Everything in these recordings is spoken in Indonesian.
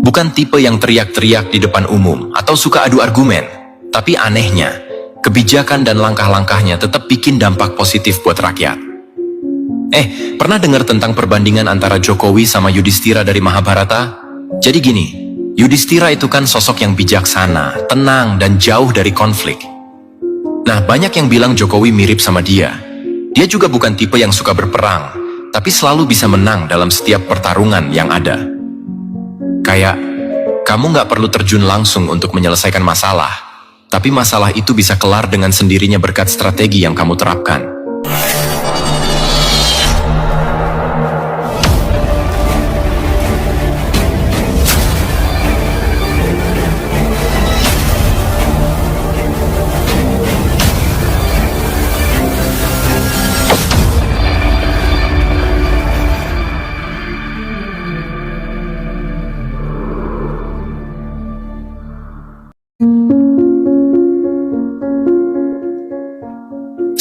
Bukan tipe yang teriak-teriak di depan umum atau suka adu argumen. Tapi anehnya, kebijakan dan langkah-langkahnya tetap bikin dampak positif buat rakyat. Pernah dengar tentang perbandingan antara Jokowi sama Yudhistira dari Mahabharata? Jadi gini, Yudhistira itu kan sosok yang bijaksana, tenang, dan jauh dari konflik. Nah, banyak yang bilang Jokowi mirip sama dia. Dia juga bukan tipe yang suka berperang, tapi selalu bisa menang dalam setiap pertarungan yang ada. Kayak, kamu nggak perlu terjun langsung untuk menyelesaikan masalah, tapi masalah itu bisa kelar dengan sendirinya berkat strategi yang kamu terapkan.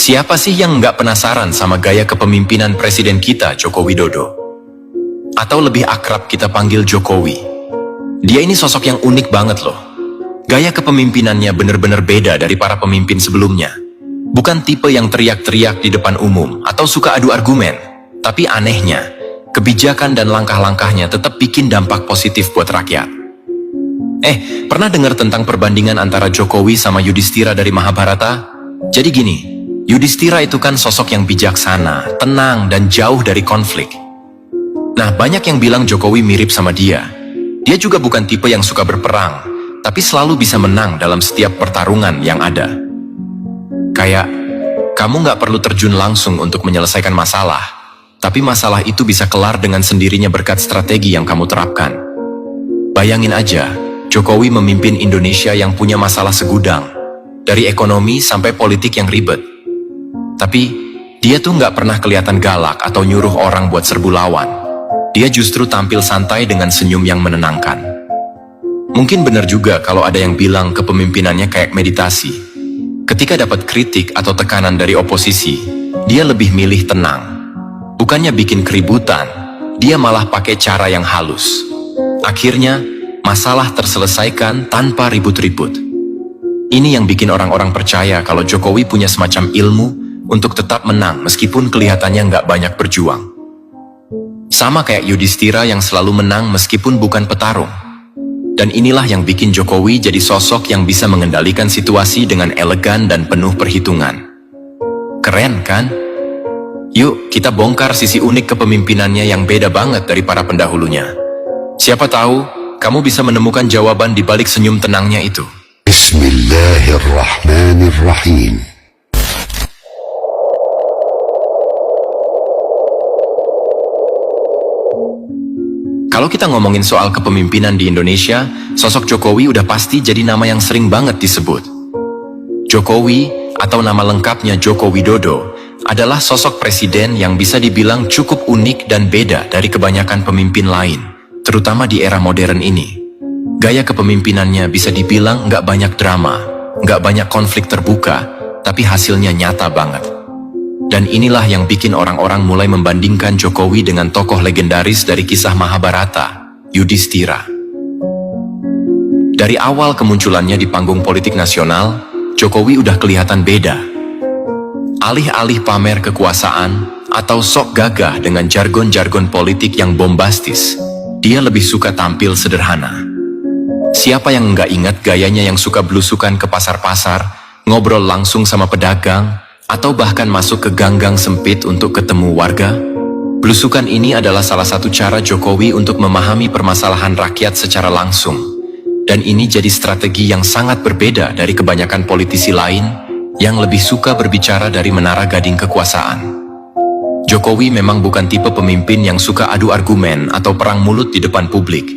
Siapa sih yang nggak penasaran sama gaya kepemimpinan Presiden kita, Joko Widodo? Atau lebih akrab kita panggil Jokowi. Dia ini sosok yang unik banget loh. Gaya kepemimpinannya bener-bener beda dari para pemimpin sebelumnya. Bukan tipe yang teriak-teriak di depan umum atau suka adu argumen. Tapi anehnya, kebijakan dan langkah-langkahnya tetap bikin dampak positif buat rakyat. Pernah dengar tentang perbandingan antara Jokowi sama Yudhistira dari Mahabharata? Jadi gini, Yudhistira itu kan sosok yang bijaksana, tenang, dan jauh dari konflik. Nah, banyak yang bilang Jokowi mirip sama dia. Dia juga bukan tipe yang suka berperang, tapi selalu bisa menang dalam setiap pertarungan yang ada. Kayak, kamu nggak perlu terjun langsung untuk menyelesaikan masalah, tapi masalah itu bisa kelar dengan sendirinya berkat strategi yang kamu terapkan. Bayangin aja, Jokowi memimpin Indonesia yang punya masalah segudang, dari ekonomi sampai politik yang ribet. Tapi, dia tuh nggak pernah kelihatan galak atau nyuruh orang buat serbu lawan. Dia justru tampil santai dengan senyum yang menenangkan. Mungkin benar juga kalau ada yang bilang kepemimpinannya kayak meditasi. Ketika dapat kritik atau tekanan dari oposisi, dia lebih milih tenang. Bukannya bikin keributan, dia malah pakai cara yang halus. Akhirnya, masalah terselesaikan tanpa ribut-ribut. Ini yang bikin orang-orang percaya kalau Jokowi punya semacam ilmu untuk tetap menang meskipun kelihatannya nggak banyak berjuang. Sama kayak Yudhistira yang selalu menang meskipun bukan petarung. Dan inilah yang bikin Jokowi jadi sosok yang bisa mengendalikan situasi dengan elegan dan penuh perhitungan. Keren kan? Yuk, kita bongkar sisi unik kepemimpinannya yang beda banget dari para pendahulunya. Siapa tahu, kamu bisa menemukan jawaban di balik senyum tenangnya itu. Bismillahirrahmanirrahim. Kalau kita ngomongin soal kepemimpinan di Indonesia, sosok Jokowi udah pasti jadi nama yang sering banget disebut. Jokowi, atau nama lengkapnya Joko Widodo, adalah sosok presiden yang bisa dibilang cukup unik dan beda dari kebanyakan pemimpin lain, terutama di era modern ini. Gaya kepemimpinannya bisa dibilang nggak banyak drama, nggak banyak konflik terbuka, tapi hasilnya nyata banget. Dan inilah yang bikin orang-orang mulai membandingkan Jokowi dengan tokoh legendaris dari kisah Mahabharata, Yudhistira. Dari awal kemunculannya di panggung politik nasional, Jokowi udah kelihatan beda. Alih-alih pamer kekuasaan atau sok gagah dengan jargon-jargon politik yang bombastis, dia lebih suka tampil sederhana. Siapa yang nggak ingat gayanya yang suka belusukan ke pasar-pasar, ngobrol langsung sama pedagang, atau bahkan masuk ke gang-gang sempit untuk ketemu warga? Belusukan ini adalah salah satu cara Jokowi untuk memahami permasalahan rakyat secara langsung. Dan ini jadi strategi yang sangat berbeda dari kebanyakan politisi lain yang lebih suka berbicara dari menara gading kekuasaan. Jokowi memang bukan tipe pemimpin yang suka adu argumen atau perang mulut di depan publik.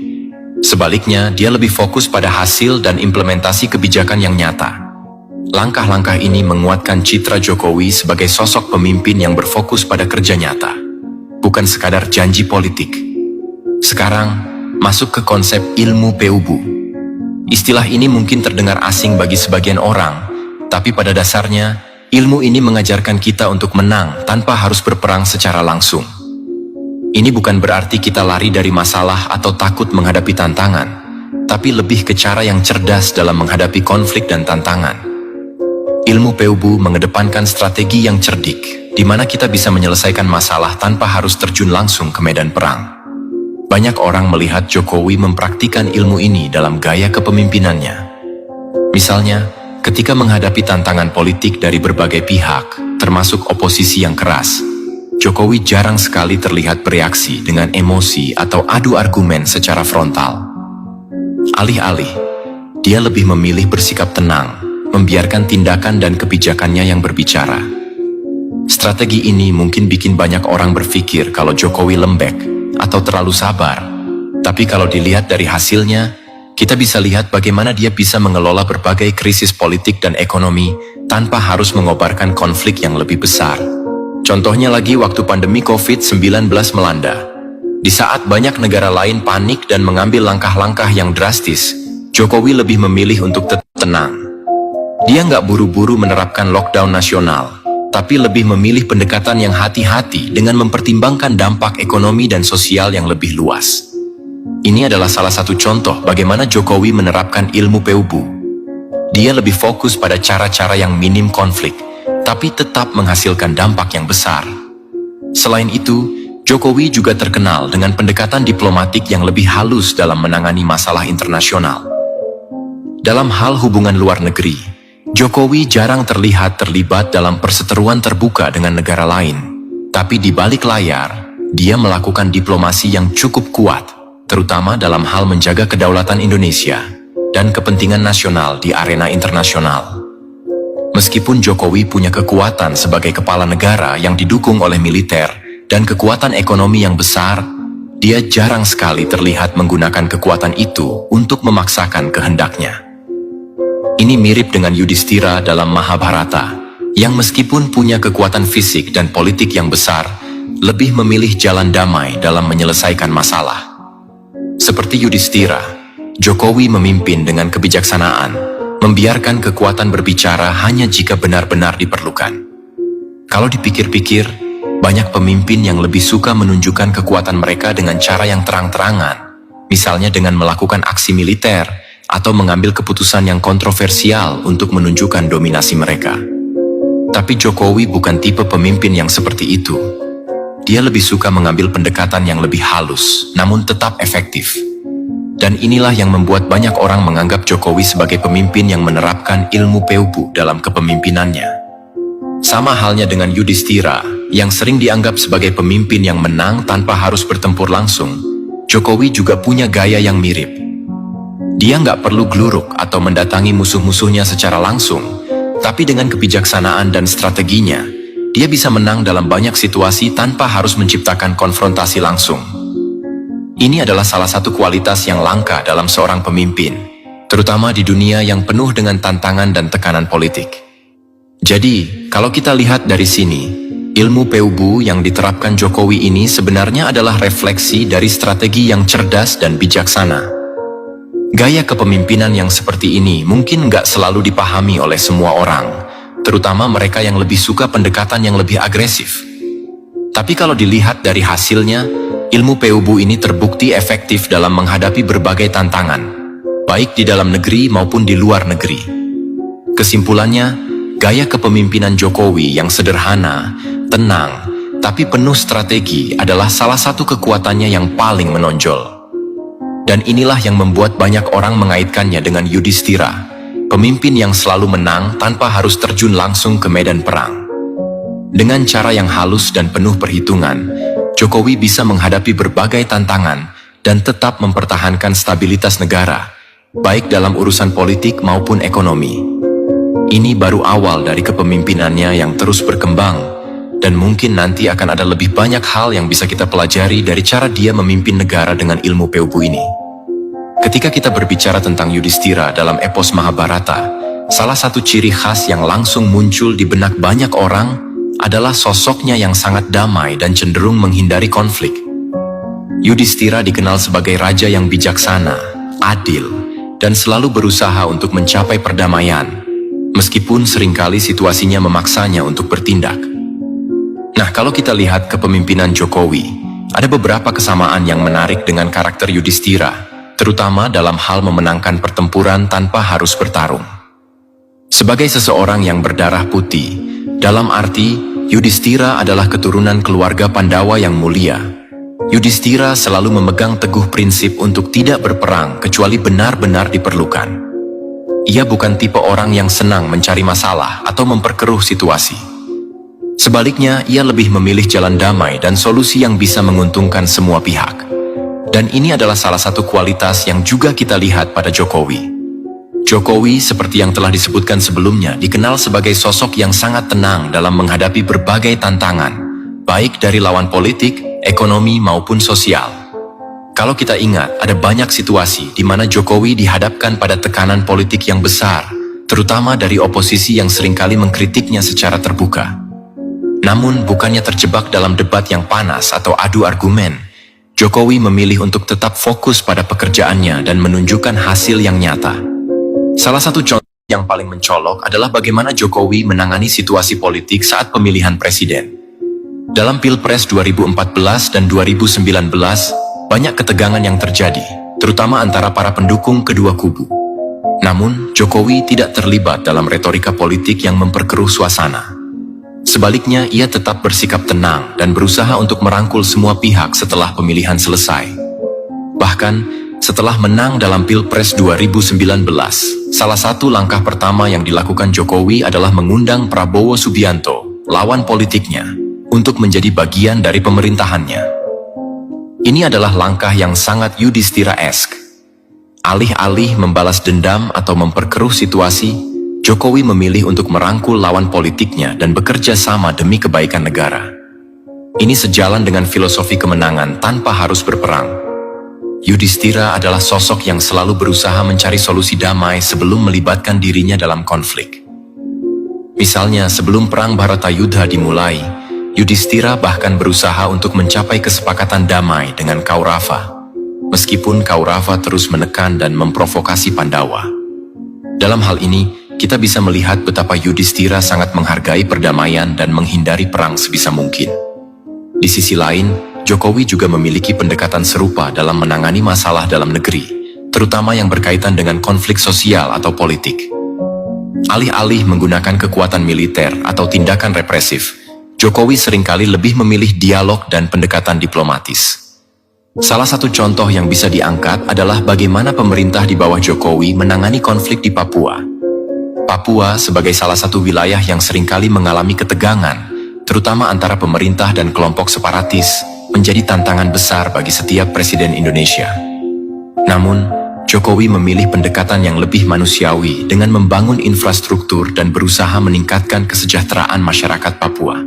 Sebaliknya, dia lebih fokus pada hasil dan implementasi kebijakan yang nyata. Langkah-langkah ini menguatkan citra Jokowi sebagai sosok pemimpin yang berfokus pada kerja nyata, bukan sekadar janji politik. Sekarang, masuk ke konsep ilmu Peubu. Istilah ini mungkin terdengar asing bagi sebagian orang, tapi pada dasarnya, ilmu ini mengajarkan kita untuk menang tanpa harus berperang secara langsung. Ini bukan berarti kita lari dari masalah atau takut menghadapi tantangan, tapi lebih ke cara yang cerdas dalam menghadapi konflik dan tantangan. Ilmu Peubu mengedepankan strategi yang cerdik, di mana kita bisa menyelesaikan masalah tanpa harus terjun langsung ke medan perang. Banyak orang melihat Jokowi mempraktikkan ilmu ini dalam gaya kepemimpinannya. Misalnya, ketika menghadapi tantangan politik dari berbagai pihak, termasuk oposisi yang keras, Jokowi jarang sekali terlihat bereaksi dengan emosi atau adu argumen secara frontal. Alih-alih, dia lebih memilih bersikap tenang, membiarkan tindakan dan kebijakannya yang berbicara. Strategi ini mungkin bikin banyak orang berpikir kalau Jokowi lembek atau terlalu sabar. Tapi kalau dilihat dari hasilnya, kita bisa lihat bagaimana dia bisa mengelola berbagai krisis politik dan ekonomi tanpa harus mengobarkan konflik yang lebih besar. Contohnya lagi waktu pandemi COVID-19 melanda. Di saat banyak negara lain panik dan mengambil langkah-langkah yang drastis, Jokowi lebih memilih untuk tetap tenang. Dia nggak buru-buru menerapkan lockdown nasional, tapi lebih memilih pendekatan yang hati-hati dengan mempertimbangkan dampak ekonomi dan sosial yang lebih luas. Ini adalah salah satu contoh bagaimana Jokowi menerapkan ilmu Peubu. Dia lebih fokus pada cara-cara yang minim konflik, tapi tetap menghasilkan dampak yang besar. Selain itu, Jokowi juga terkenal dengan pendekatan diplomatik yang lebih halus dalam menangani masalah internasional. Dalam hal hubungan luar negeri, Jokowi jarang terlihat terlibat dalam perseteruan terbuka dengan negara lain, tapi di balik layar, dia melakukan diplomasi yang cukup kuat, terutama dalam hal menjaga kedaulatan Indonesia dan kepentingan nasional di arena internasional. Meskipun Jokowi punya kekuatan sebagai kepala negara yang didukung oleh militer dan kekuatan ekonomi yang besar, dia jarang sekali terlihat menggunakan kekuatan itu untuk memaksakan kehendaknya. Ini mirip dengan Yudhistira dalam Mahabharata, yang meskipun punya kekuatan fisik dan politik yang besar, lebih memilih jalan damai dalam menyelesaikan masalah. Seperti Yudhistira, Jokowi memimpin dengan kebijaksanaan, membiarkan kekuatan berbicara hanya jika benar-benar diperlukan. Kalau dipikir-pikir, banyak pemimpin yang lebih suka menunjukkan kekuatan mereka dengan cara yang terang-terangan, misalnya dengan melakukan aksi militer, atau mengambil keputusan yang kontroversial untuk menunjukkan dominasi mereka. Tapi Jokowi bukan tipe pemimpin yang seperti itu. Dia lebih suka mengambil pendekatan yang lebih halus, namun tetap efektif. Dan inilah yang membuat banyak orang menganggap Jokowi sebagai pemimpin yang menerapkan ilmu Peubu dalam kepemimpinannya. Sama halnya dengan Yudhistira, yang sering dianggap sebagai pemimpin yang menang tanpa harus bertempur langsung, Jokowi juga punya gaya yang mirip. Dia nggak perlu gluruk atau mendatangi musuh-musuhnya secara langsung, tapi dengan kebijaksanaan dan strateginya, dia bisa menang dalam banyak situasi tanpa harus menciptakan konfrontasi langsung. Ini adalah salah satu kualitas yang langka dalam seorang pemimpin, terutama di dunia yang penuh dengan tantangan dan tekanan politik. Jadi, kalau kita lihat dari sini, ilmu Peubu yang diterapkan Jokowi ini sebenarnya adalah refleksi dari strategi yang cerdas dan bijaksana. Gaya kepemimpinan yang seperti ini mungkin nggak selalu dipahami oleh semua orang, terutama mereka yang lebih suka pendekatan yang lebih agresif. Tapi kalau dilihat dari hasilnya, ilmu Peubu ini terbukti efektif dalam menghadapi berbagai tantangan, baik di dalam negeri maupun di luar negeri. Kesimpulannya, gaya kepemimpinan Jokowi yang sederhana, tenang, tapi penuh strategi adalah salah satu kekuatannya yang paling menonjol. Dan inilah yang membuat banyak orang mengaitkannya dengan Yudhistira, pemimpin yang selalu menang tanpa harus terjun langsung ke medan perang. Dengan cara yang halus dan penuh perhitungan, Jokowi bisa menghadapi berbagai tantangan dan tetap mempertahankan stabilitas negara, baik dalam urusan politik maupun ekonomi. Ini baru awal dari kepemimpinannya yang terus berkembang, dan mungkin nanti akan ada lebih banyak hal yang bisa kita pelajari dari cara dia memimpin negara dengan ilmu Peubu ini. Ketika kita berbicara tentang Yudhistira dalam epos Mahabharata, salah satu ciri khas yang langsung muncul di benak banyak orang adalah sosoknya yang sangat damai dan cenderung menghindari konflik. Yudhistira dikenal sebagai raja yang bijaksana, adil, dan selalu berusaha untuk mencapai perdamaian, meskipun seringkali situasinya memaksanya untuk bertindak. Nah, kalau kita lihat kepemimpinan Jokowi, Ada beberapa kesamaan yang menarik dengan karakter Yudhistira, terutama dalam hal memenangkan pertempuran tanpa harus bertarung. Sebagai seseorang yang berdarah putih, dalam arti Yudhistira adalah keturunan keluarga Pandawa yang mulia. Yudhistira selalu memegang teguh prinsip untuk tidak berperang kecuali benar-benar diperlukan. Ia bukan tipe orang yang senang mencari masalah atau memperkeruh situasi. Sebaliknya, ia lebih memilih jalan damai dan solusi yang bisa menguntungkan semua pihak. Dan ini adalah salah satu kualitas yang juga kita lihat pada Jokowi. Jokowi, seperti yang telah disebutkan sebelumnya, dikenal sebagai sosok yang sangat tenang dalam menghadapi berbagai tantangan, baik dari lawan politik, ekonomi maupun sosial. Kalau kita ingat, ada banyak situasi di mana Jokowi dihadapkan pada tekanan politik yang besar, terutama dari oposisi yang seringkali mengkritiknya secara terbuka. Namun, bukannya terjebak dalam debat yang panas atau adu argumen, Jokowi memilih untuk tetap fokus pada pekerjaannya dan menunjukkan hasil yang nyata. Salah satu contoh yang paling mencolok adalah bagaimana Jokowi menangani situasi politik saat pemilihan presiden. Dalam Pilpres 2014 dan 2019, banyak ketegangan yang terjadi, terutama antara para pendukung kedua kubu. Namun, Jokowi tidak terlibat dalam retorika politik yang memperkeruh suasana. Sebaliknya, ia tetap bersikap tenang dan berusaha untuk merangkul semua pihak setelah pemilihan selesai. Bahkan, setelah menang dalam Pilpres 2019, salah satu langkah pertama yang dilakukan Jokowi adalah mengundang Prabowo Subianto, lawan politiknya, untuk menjadi bagian dari pemerintahannya. Ini adalah langkah yang sangat Yudhistira-esk. Alih-alih membalas dendam atau memperkeruh situasi, Jokowi memilih untuk merangkul lawan politiknya dan bekerja sama demi kebaikan negara. Ini sejalan dengan filosofi kemenangan tanpa harus berperang. Yudhistira adalah sosok yang selalu berusaha mencari solusi damai sebelum melibatkan dirinya dalam konflik. Misalnya, sebelum perang Bharatayuddha dimulai, Yudhistira bahkan berusaha untuk mencapai kesepakatan damai dengan Kaurava, meskipun Kaurava terus menekan dan memprovokasi Pandawa. Dalam hal ini, kita bisa melihat betapa Yudhistira sangat menghargai perdamaian dan menghindari perang sebisa mungkin. Di sisi lain, Jokowi juga memiliki pendekatan serupa dalam menangani masalah dalam negeri, terutama yang berkaitan dengan konflik sosial atau politik. Alih-alih menggunakan kekuatan militer atau tindakan represif, Jokowi seringkali lebih memilih dialog dan pendekatan diplomatis. Salah satu contoh yang bisa diangkat adalah bagaimana pemerintah di bawah Jokowi menangani konflik di Papua. Papua sebagai salah satu wilayah yang seringkali mengalami ketegangan, terutama antara pemerintah dan kelompok separatis, menjadi tantangan besar bagi setiap presiden Indonesia. Namun, Jokowi memilih pendekatan yang lebih manusiawi dengan membangun infrastruktur dan berusaha meningkatkan kesejahteraan masyarakat Papua.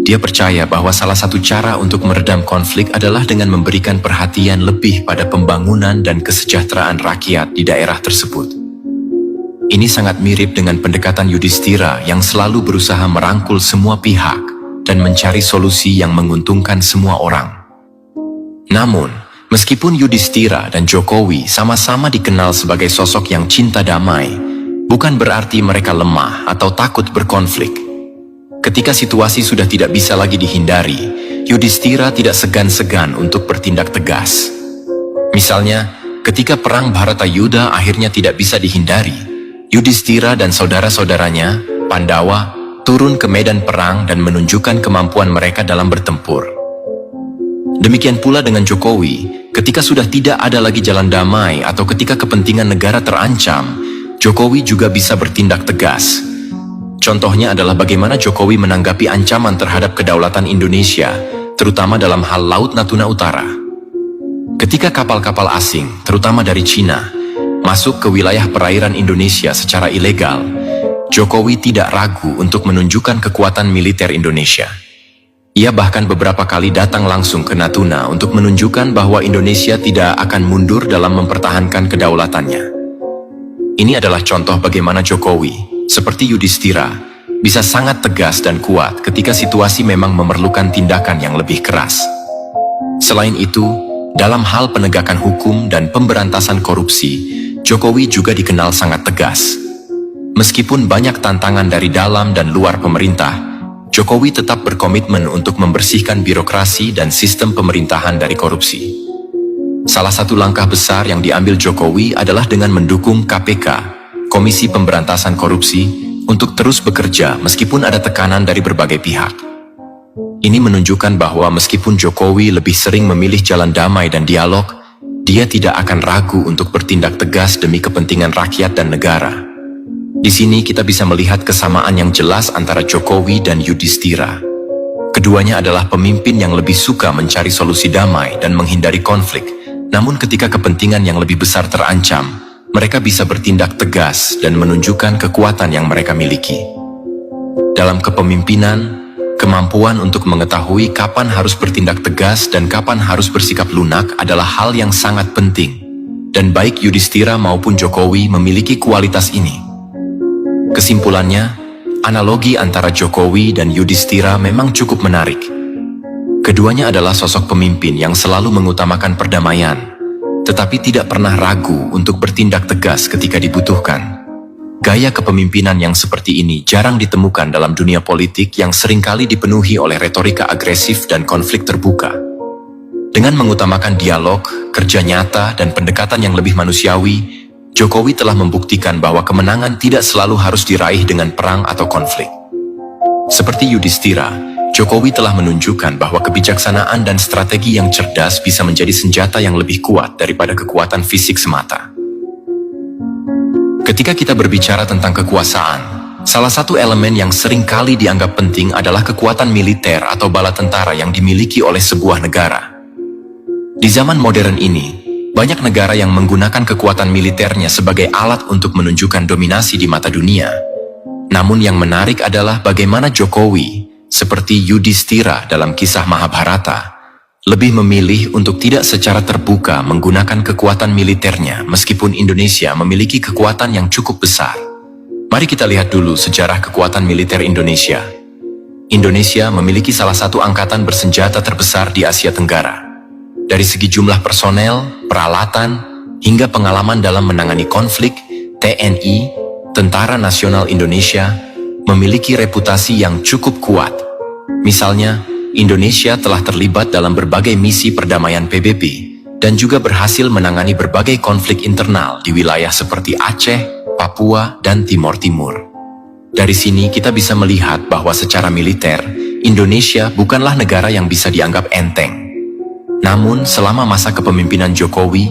Dia percaya bahwa salah satu cara untuk meredam konflik adalah dengan memberikan perhatian lebih pada pembangunan dan kesejahteraan rakyat di daerah tersebut. Ini sangat mirip dengan pendekatan Yudhistira yang selalu berusaha merangkul semua pihak dan mencari solusi yang menguntungkan semua orang. Namun, meskipun Yudhistira dan Jokowi sama-sama dikenal sebagai sosok yang cinta damai, bukan berarti mereka lemah atau takut berkonflik. Ketika situasi sudah tidak bisa lagi dihindari, Yudhistira tidak segan-segan untuk bertindak tegas. Misalnya, ketika perang Bharatayuddha akhirnya tidak bisa dihindari, Yudhistira dan saudara-saudaranya, Pandawa, turun ke medan perang dan menunjukkan kemampuan mereka dalam bertempur. Demikian pula dengan Jokowi, ketika sudah tidak ada lagi jalan damai atau ketika kepentingan negara terancam, Jokowi juga bisa bertindak tegas. Contohnya adalah bagaimana Jokowi menanggapi ancaman terhadap kedaulatan Indonesia, terutama dalam hal Laut Natuna Utara. Ketika kapal-kapal asing, terutama dari Cina, masuk ke wilayah perairan Indonesia secara ilegal, Jokowi tidak ragu untuk menunjukkan kekuatan militer Indonesia. Ia bahkan beberapa kali datang langsung ke Natuna untuk menunjukkan bahwa Indonesia tidak akan mundur dalam mempertahankan kedaulatannya. Ini adalah contoh bagaimana Jokowi, seperti Yudhistira, bisa sangat tegas dan kuat ketika situasi memang memerlukan tindakan yang lebih keras. Selain itu, dalam hal penegakan hukum dan pemberantasan korupsi, Jokowi juga dikenal sangat tegas. Meskipun banyak tantangan dari dalam dan luar pemerintah, Jokowi tetap berkomitmen untuk membersihkan birokrasi dan sistem pemerintahan dari korupsi. Salah satu langkah besar yang diambil Jokowi adalah dengan mendukung KPK, Komisi Pemberantasan Korupsi, untuk terus bekerja meskipun ada tekanan dari berbagai pihak. Ini menunjukkan bahwa meskipun Jokowi lebih sering memilih jalan damai dan dialog, dia tidak akan ragu untuk bertindak tegas demi kepentingan rakyat dan negara. Di sini kita bisa melihat kesamaan yang jelas antara Jokowi dan Yudhistira. Keduanya adalah pemimpin yang lebih suka mencari solusi damai dan menghindari konflik. Namun ketika kepentingan yang lebih besar terancam, mereka bisa bertindak tegas dan menunjukkan kekuatan yang mereka miliki. Dalam kepemimpinan, kemampuan untuk mengetahui kapan harus bertindak tegas dan kapan harus bersikap lunak adalah hal yang sangat penting. Dan baik Yudhistira maupun Jokowi memiliki kualitas ini. Kesimpulannya, analogi antara Jokowi dan Yudhistira memang cukup menarik. Keduanya adalah sosok pemimpin yang selalu mengutamakan perdamaian, tetapi tidak pernah ragu untuk bertindak tegas ketika dibutuhkan. Gaya kepemimpinan yang seperti ini jarang ditemukan dalam dunia politik yang seringkali dipenuhi oleh retorika agresif dan konflik terbuka. Dengan mengutamakan dialog, kerja nyata, dan pendekatan yang lebih manusiawi, Jokowi telah membuktikan bahwa kemenangan tidak selalu harus diraih dengan perang atau konflik. Seperti Yudhistira, Jokowi telah menunjukkan bahwa kebijaksanaan dan strategi yang cerdas bisa menjadi senjata yang lebih kuat daripada kekuatan fisik semata. Ketika kita berbicara tentang kekuasaan, salah satu elemen yang sering kali dianggap penting adalah kekuatan militer atau bala tentara yang dimiliki oleh sebuah negara. Di zaman modern ini, banyak negara yang menggunakan kekuatan militernya sebagai alat untuk menunjukkan dominasi di mata dunia. Namun yang menarik adalah bagaimana Jokowi, seperti Yudhistira dalam kisah Mahabharata, lebih memilih untuk tidak secara terbuka menggunakan kekuatan militernya meskipun Indonesia memiliki kekuatan yang cukup besar. Mari kita lihat dulu sejarah kekuatan militer Indonesia. Indonesia memiliki salah satu angkatan bersenjata terbesar di Asia Tenggara. Dari segi jumlah personel, peralatan, hingga pengalaman dalam menangani konflik, TNI, Tentara Nasional Indonesia, memiliki reputasi yang cukup kuat. Misalnya, Indonesia telah terlibat dalam berbagai misi perdamaian PBB, dan juga berhasil menangani berbagai konflik internal di wilayah seperti Aceh, Papua, dan Timor Timur. Dari sini kita bisa melihat bahwa secara militer, Indonesia bukanlah negara yang bisa dianggap enteng. Namun, selama masa kepemimpinan Jokowi,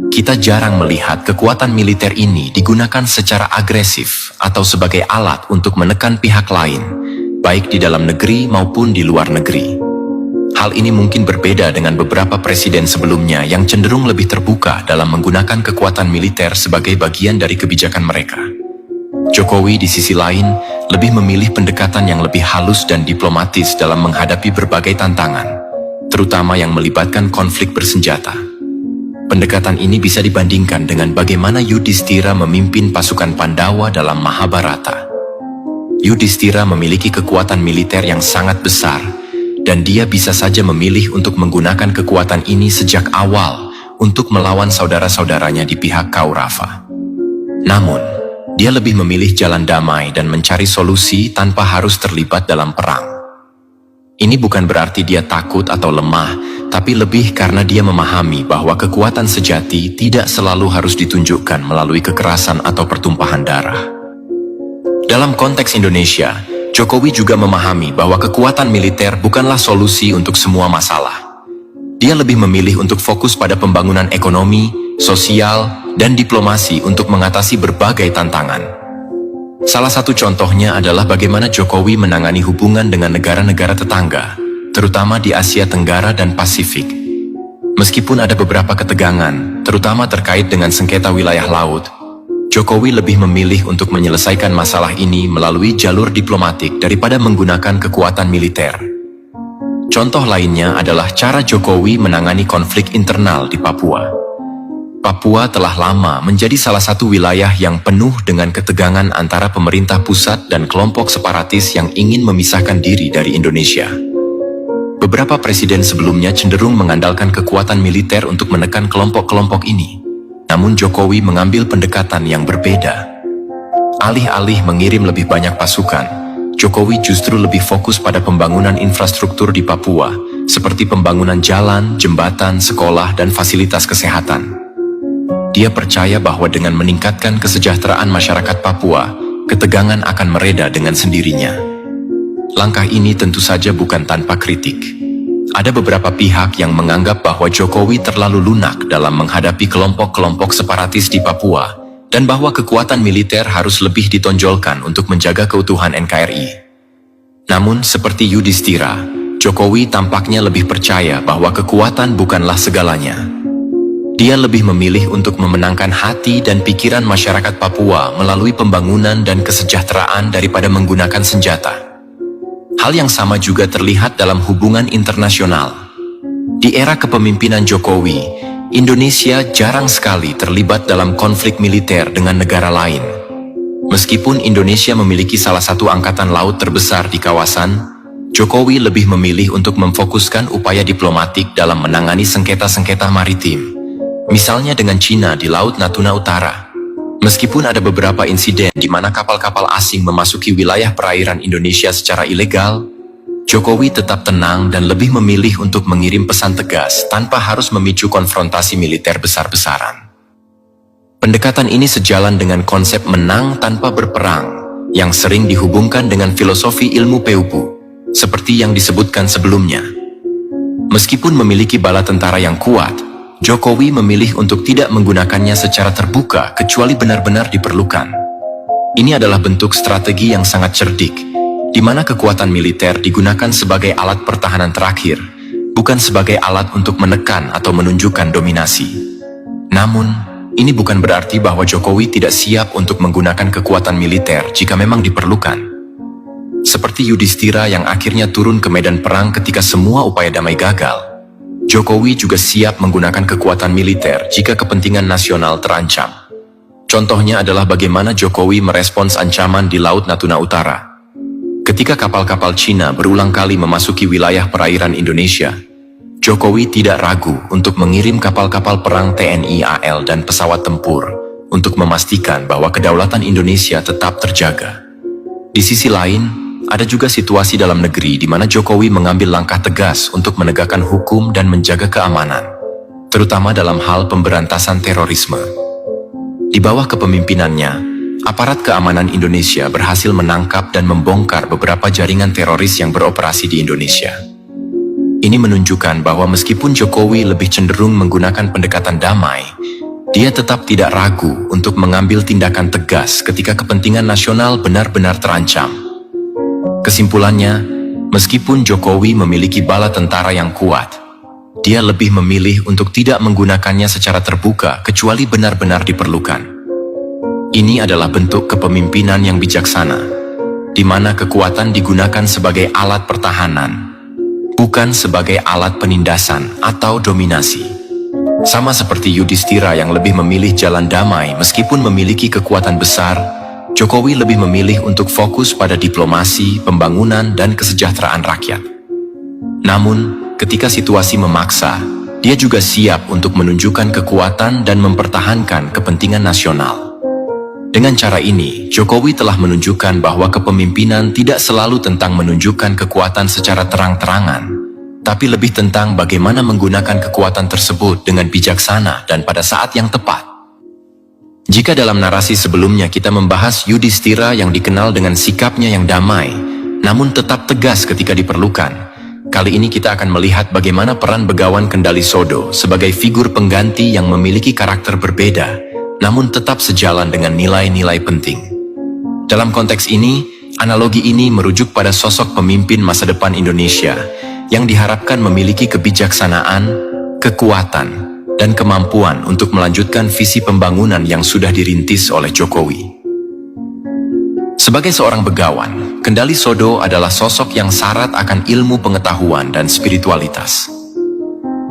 kita jarang melihat kekuatan militer ini digunakan secara agresif atau sebagai alat untuk menekan pihak lain, baik di dalam negeri maupun di luar negeri. Hal ini mungkin berbeda dengan beberapa presiden sebelumnya yang cenderung lebih terbuka dalam menggunakan kekuatan militer sebagai bagian dari kebijakan mereka. Jokowi di sisi lain lebih memilih pendekatan yang lebih halus dan diplomatis dalam menghadapi berbagai tantangan, terutama yang melibatkan konflik bersenjata. Pendekatan ini bisa dibandingkan dengan bagaimana Yudhistira memimpin pasukan Pandawa dalam Mahabharata. Yudhistira memiliki kekuatan militer yang sangat besar, dan dia bisa saja memilih untuk menggunakan kekuatan ini sejak awal untuk melawan saudara-saudaranya di pihak Kaurava. Namun, dia lebih memilih jalan damai dan mencari solusi tanpa harus terlibat dalam perang. Ini bukan berarti dia takut atau lemah, tapi lebih karena dia memahami bahwa kekuatan sejati tidak selalu harus ditunjukkan melalui kekerasan atau pertumpahan darah. Dalam konteks Indonesia, Jokowi juga memahami bahwa kekuatan militer bukanlah solusi untuk semua masalah. Dia lebih memilih untuk fokus pada pembangunan ekonomi, sosial, dan diplomasi untuk mengatasi berbagai tantangan. Salah satu contohnya adalah bagaimana Jokowi menangani hubungan dengan negara-negara tetangga, terutama di Asia Tenggara dan Pasifik. Meskipun ada beberapa ketegangan, terutama terkait dengan sengketa wilayah laut, Jokowi lebih memilih untuk menyelesaikan masalah ini melalui jalur diplomatik daripada menggunakan kekuatan militer. Contoh lainnya adalah cara Jokowi menangani konflik internal di Papua. Papua telah lama menjadi salah satu wilayah yang penuh dengan ketegangan antara pemerintah pusat dan kelompok separatis yang ingin memisahkan diri dari Indonesia. Beberapa presiden sebelumnya cenderung mengandalkan kekuatan militer untuk menekan kelompok-kelompok ini. Namun Jokowi mengambil pendekatan yang berbeda. Alih-alih mengirim lebih banyak pasukan, Jokowi justru lebih fokus pada pembangunan infrastruktur di Papua, seperti pembangunan jalan, jembatan, sekolah, dan fasilitas kesehatan. Dia percaya bahwa dengan meningkatkan kesejahteraan masyarakat Papua, ketegangan akan mereda dengan sendirinya. Langkah ini tentu saja bukan tanpa kritik. Ada beberapa pihak yang menganggap bahwa Jokowi terlalu lunak dalam menghadapi kelompok-kelompok separatis di Papua, dan bahwa kekuatan militer harus lebih ditonjolkan untuk menjaga keutuhan NKRI. Namun, seperti Yudhistira, Jokowi tampaknya lebih percaya bahwa kekuatan bukanlah segalanya. Dia lebih memilih untuk memenangkan hati dan pikiran masyarakat Papua melalui pembangunan dan kesejahteraan daripada menggunakan senjata. Hal yang sama juga terlihat dalam hubungan internasional. Di era kepemimpinan Jokowi, Indonesia jarang sekali terlibat dalam konflik militer dengan negara lain. Meskipun Indonesia memiliki salah satu angkatan laut terbesar di kawasan, Jokowi lebih memilih untuk memfokuskan upaya diplomatik dalam menangani sengketa-sengketa maritim, misalnya dengan Cina di Laut Natuna Utara. Meskipun ada beberapa insiden di mana kapal-kapal asing memasuki wilayah perairan Indonesia secara ilegal, Jokowi tetap tenang dan lebih memilih untuk mengirim pesan tegas tanpa harus memicu konfrontasi militer besar-besaran. Pendekatan ini sejalan dengan konsep menang tanpa berperang yang sering dihubungkan dengan filosofi ilmu Peupu, seperti yang disebutkan sebelumnya. Meskipun memiliki bala tentara yang kuat, Jokowi memilih untuk tidak menggunakannya secara terbuka kecuali benar-benar diperlukan. Ini adalah bentuk strategi yang sangat cerdik, di mana kekuatan militer digunakan sebagai alat pertahanan terakhir, bukan sebagai alat untuk menekan atau menunjukkan dominasi. Namun, ini bukan berarti bahwa Jokowi tidak siap untuk menggunakan kekuatan militer jika memang diperlukan. Seperti Yudhistira yang akhirnya turun ke medan perang ketika semua upaya damai gagal, Jokowi juga siap menggunakan kekuatan militer jika kepentingan nasional terancam. Contohnya adalah bagaimana Jokowi merespons ancaman di Laut Natuna Utara. Ketika kapal-kapal Cina berulang kali memasuki wilayah perairan Indonesia, Jokowi tidak ragu untuk mengirim kapal-kapal perang TNI AL dan pesawat tempur untuk memastikan bahwa kedaulatan Indonesia tetap terjaga. Di sisi lain, ada juga situasi dalam negeri di mana Jokowi mengambil langkah tegas untuk menegakkan hukum dan menjaga keamanan, terutama dalam hal pemberantasan terorisme. Di bawah kepemimpinannya, aparat keamanan Indonesia berhasil menangkap dan membongkar beberapa jaringan teroris yang beroperasi di Indonesia. Ini menunjukkan bahwa meskipun Jokowi lebih cenderung menggunakan pendekatan damai, dia tetap tidak ragu untuk mengambil tindakan tegas ketika kepentingan nasional benar-benar terancam. Kesimpulannya, meskipun Jokowi memiliki bala tentara yang kuat, dia lebih memilih untuk tidak menggunakannya secara terbuka kecuali benar-benar diperlukan. Ini adalah bentuk kepemimpinan yang bijaksana, di mana kekuatan digunakan sebagai alat pertahanan, bukan sebagai alat penindasan atau dominasi. Sama seperti Yudhistira yang lebih memilih jalan damai meskipun memiliki kekuatan besar, Jokowi lebih memilih untuk fokus pada diplomasi, pembangunan, dan kesejahteraan rakyat. Namun, ketika situasi memaksa, dia juga siap untuk menunjukkan kekuatan dan mempertahankan kepentingan nasional. Dengan cara ini, Jokowi telah menunjukkan bahwa kepemimpinan tidak selalu tentang menunjukkan kekuatan secara terang-terangan, tapi lebih tentang bagaimana menggunakan kekuatan tersebut dengan bijaksana dan pada saat yang tepat. Jika dalam narasi sebelumnya kita membahas Yudhistira yang dikenal dengan sikapnya yang damai, namun tetap tegas ketika diperlukan, kali ini kita akan melihat bagaimana peran Begawan Kendali Sodo sebagai figur pengganti yang memiliki karakter berbeda, namun tetap sejalan dengan nilai-nilai penting. Dalam konteks ini, analogi ini merujuk pada sosok pemimpin masa depan Indonesia yang diharapkan memiliki kebijaksanaan, kekuatan, dan kemampuan untuk melanjutkan visi pembangunan yang sudah dirintis oleh Jokowi. Sebagai seorang begawan, Kendali Sodo adalah sosok yang syarat akan ilmu pengetahuan dan spiritualitas.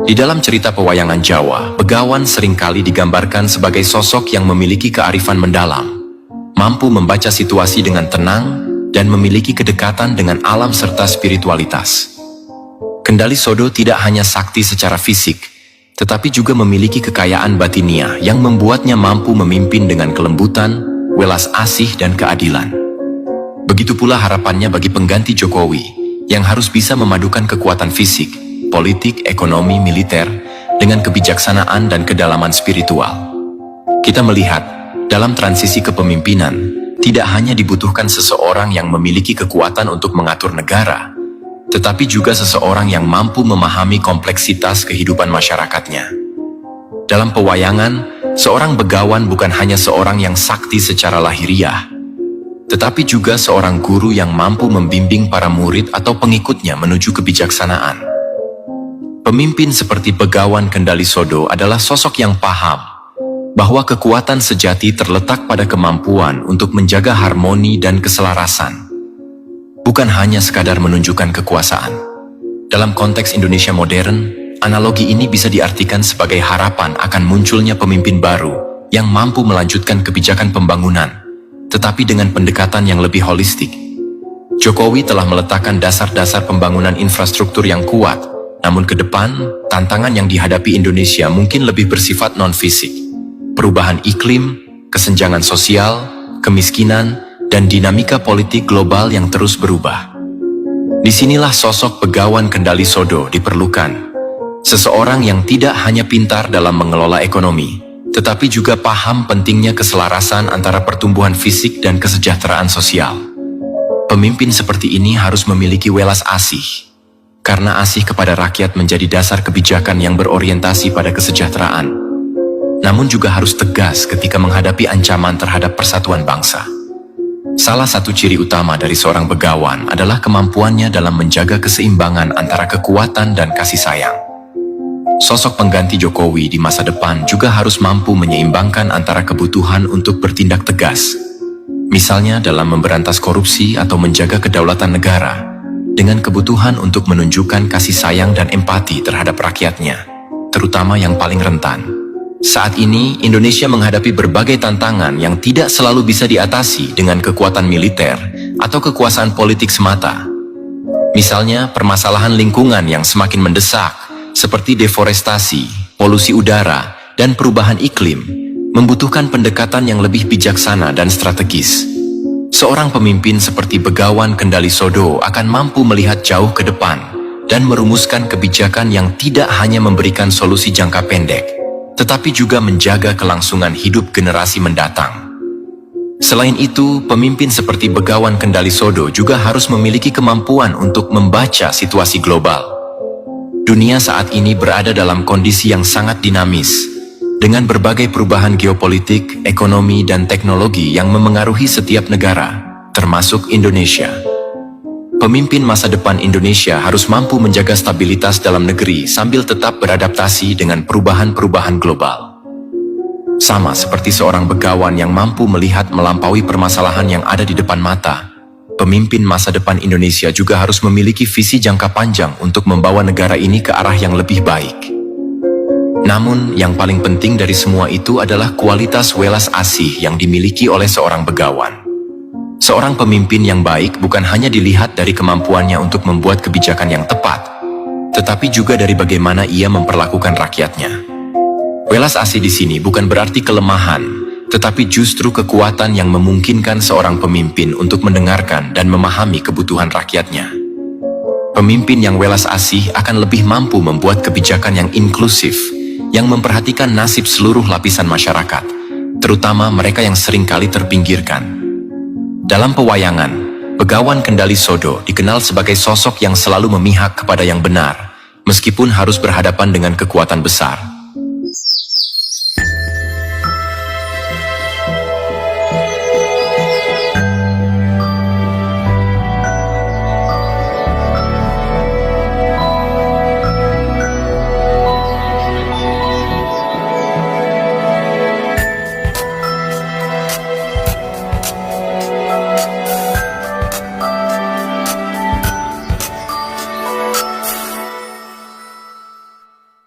Di dalam cerita pewayangan Jawa, Begawan seringkali digambarkan sebagai sosok yang memiliki kearifan mendalam, mampu membaca situasi dengan tenang, dan memiliki kedekatan dengan alam serta spiritualitas. Kendali Sodo tidak hanya sakti secara fisik, tetapi juga memiliki kekayaan batinia yang membuatnya mampu memimpin dengan kelembutan, welas asih, dan keadilan. Begitu pula harapannya bagi pengganti Jokowi, yang harus bisa memadukan kekuatan fisik, politik, ekonomi, militer, dengan kebijaksanaan dan kedalaman spiritual. Kita melihat, dalam transisi kepemimpinan, tidak hanya dibutuhkan seseorang yang memiliki kekuatan untuk mengatur negara, tetapi juga seseorang yang mampu memahami kompleksitas kehidupan masyarakatnya. Dalam pewayangan, seorang begawan bukan hanya seorang yang sakti secara lahiriah, tetapi juga seorang guru yang mampu membimbing para murid atau pengikutnya menuju kebijaksanaan. Pemimpin seperti Begawan Kendali Sodo adalah sosok yang paham bahwa kekuatan sejati terletak pada kemampuan untuk menjaga harmoni dan keselarasan, bukan hanya sekadar menunjukkan kekuasaan. Dalam konteks Indonesia modern, analogi ini bisa diartikan sebagai harapan akan munculnya pemimpin baru yang mampu melanjutkan kebijakan pembangunan, tetapi dengan pendekatan yang lebih holistik. Jokowi telah meletakkan dasar-dasar pembangunan infrastruktur yang kuat, namun ke depan, tantangan yang dihadapi Indonesia mungkin lebih bersifat non-fisik. Perubahan iklim, kesenjangan sosial, kemiskinan, dan dinamika politik global yang terus berubah. Disinilah sosok Begawan Kendali Sodo diperlukan. Seseorang yang tidak hanya pintar dalam mengelola ekonomi, tetapi juga paham pentingnya keselarasan antara pertumbuhan fisik dan kesejahteraan sosial. Pemimpin seperti ini harus memiliki welas asih, karena asih kepada rakyat menjadi dasar kebijakan yang berorientasi pada kesejahteraan. Namun juga harus tegas ketika menghadapi ancaman terhadap persatuan bangsa. Salah satu ciri utama dari seorang begawan adalah kemampuannya dalam menjaga keseimbangan antara kekuatan dan kasih sayang. Sosok pengganti Jokowi di masa depan juga harus mampu menyeimbangkan antara kebutuhan untuk bertindak tegas, misalnya dalam memberantas korupsi atau menjaga kedaulatan negara, dengan kebutuhan untuk menunjukkan kasih sayang dan empati terhadap rakyatnya, terutama yang paling rentan. Saat ini, Indonesia menghadapi berbagai tantangan yang tidak selalu bisa diatasi dengan kekuatan militer atau kekuasaan politik semata. Misalnya, permasalahan lingkungan yang semakin mendesak, seperti deforestasi, polusi udara, dan perubahan iklim, membutuhkan pendekatan yang lebih bijaksana dan strategis. Seorang pemimpin seperti Begawan Kendali Sodo akan mampu melihat jauh ke depan dan merumuskan kebijakan yang tidak hanya memberikan solusi jangka pendek, tetapi juga menjaga kelangsungan hidup generasi mendatang. Selain itu, pemimpin seperti Begawan Kendali Sodo juga harus memiliki kemampuan untuk membaca situasi global. Dunia saat ini berada dalam kondisi yang sangat dinamis, dengan berbagai perubahan geopolitik, ekonomi, dan teknologi yang memengaruhi setiap negara, termasuk Indonesia. Pemimpin masa depan Indonesia harus mampu menjaga stabilitas dalam negeri sambil tetap beradaptasi dengan perubahan-perubahan global. Sama seperti seorang begawan yang mampu melihat melampaui permasalahan yang ada di depan mata, pemimpin masa depan Indonesia juga harus memiliki visi jangka panjang untuk membawa negara ini ke arah yang lebih baik. Namun, yang paling penting dari semua itu adalah kualitas welas asih yang dimiliki oleh seorang begawan. Seorang pemimpin yang baik bukan hanya dilihat dari kemampuannya untuk membuat kebijakan yang tepat, tetapi juga dari bagaimana ia memperlakukan rakyatnya. Welas asih di sini bukan berarti kelemahan, tetapi justru kekuatan yang memungkinkan seorang pemimpin untuk mendengarkan dan memahami kebutuhan rakyatnya. Pemimpin yang welas asih akan lebih mampu membuat kebijakan yang inklusif, yang memperhatikan nasib seluruh lapisan masyarakat, terutama mereka yang seringkali terpinggirkan. Dalam pewayangan, Begawan Kendali Sodo dikenal sebagai sosok yang selalu memihak kepada yang benar, meskipun harus berhadapan dengan kekuatan besar.